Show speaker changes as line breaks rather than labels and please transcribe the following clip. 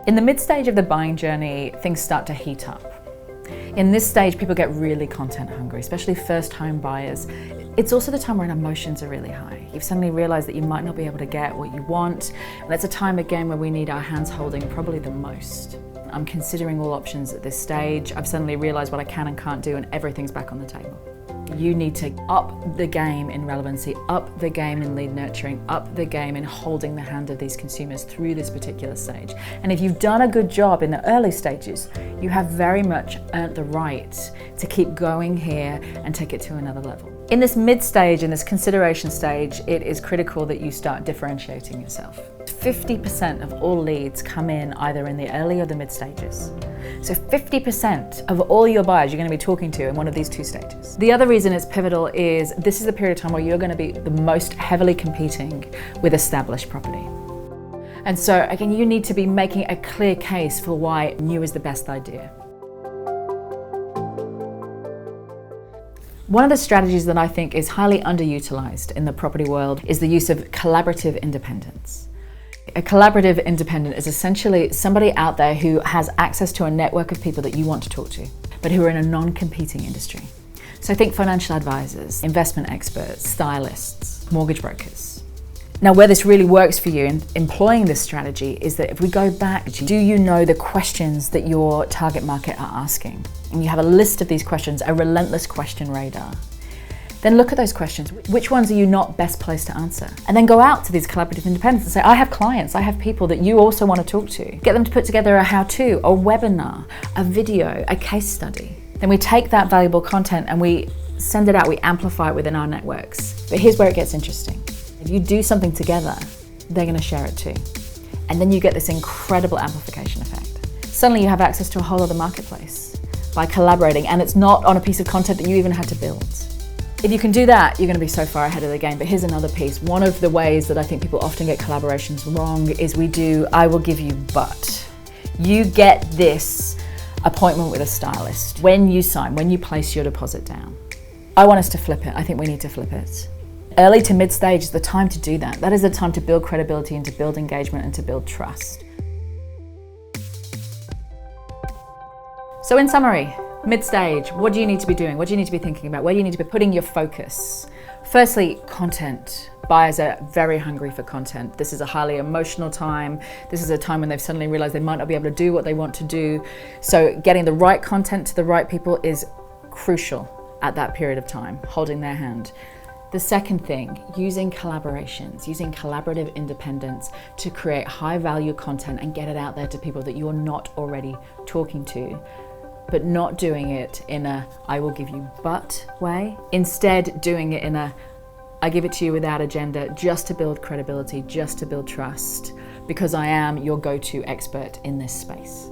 In the mid-stage of the buying journey, things start to heat up. In this stage, people get really content hungry, especially first home buyers. It's also the time when emotions are really high. You've suddenly realized that you might not be able to get what you want, and it's a time again where we need our hands holding probably the most. I'm considering all options at this stage. I've suddenly realized what I can and can't do, and everything's back on the table. You need to up the game in relevancy, up the game in lead nurturing, up the game in holding the hand of these consumers through this particular stage. And if you've done a good job in the early stages, you have very much earned the right to keep going here and take it to another level. In this mid stage, in this consideration stage, it is critical that you start differentiating yourself. 50% of all leads come in either in the early or the mid stages. So 50% of all your buyers you're going to be talking to in one of these two stages. The other reason it's pivotal is this is a period of time where you're going to be the most heavily competing with established property. And so again, you need to be making a clear case for why new is the best idea. One of the strategies that I think is highly underutilized in the property world is the use of collaborative independence. A collaborative independent is essentially somebody out there who has access to a network of people that you want to talk to, but who are in a non-competing industry. So think financial advisors, investment experts, stylists, mortgage brokers. Now, where this really works for you in employing this strategy is that if we go back, do you know the questions that your target market are asking? And you have a list of these questions, a relentless question radar. Then look at those questions. Which ones are you not best placed to answer? And then go out to these collaborative independents and say, I have clients, I have people that you also want to talk to. Get them to put together a how-to, a webinar, a video, a case study. Then we take that valuable content and we send it out, we amplify it within our networks. But here's where it gets interesting. If you do something together, they're going to share it too. And then you get this incredible amplification effect. Suddenly you have access to a whole other marketplace by collaborating, and it's not on a piece of content that you even had to build. If you can do that, you're going to be so far ahead of the game. But here's another piece. One of the ways that I think people often get collaborations wrong is we do, I will give you but. You get this appointment with a stylist when you sign, when you place your deposit down. I want us to flip it. I think we need to flip it. Early to mid stage is the time to do that. That is the time to build credibility and to build engagement and to build trust. So in summary, mid-stage, what do you need to be doing? What do you need to be thinking about? Where do you need to be putting your focus? Firstly, content. Buyers are very hungry for content. This is a highly emotional time. This is a time when they've suddenly realized they might not be able to do what they want to do. So getting the right content to the right people is crucial at that period of time, holding their hand. The second thing, using collaborations, using collaborative independence to create high value content and get it out there to people that you're not already talking to, but not doing it in a I will give you but way. Instead, doing it in a I give it to you without agenda, just to build credibility, just to build trust, because I am your go-to expert in this space.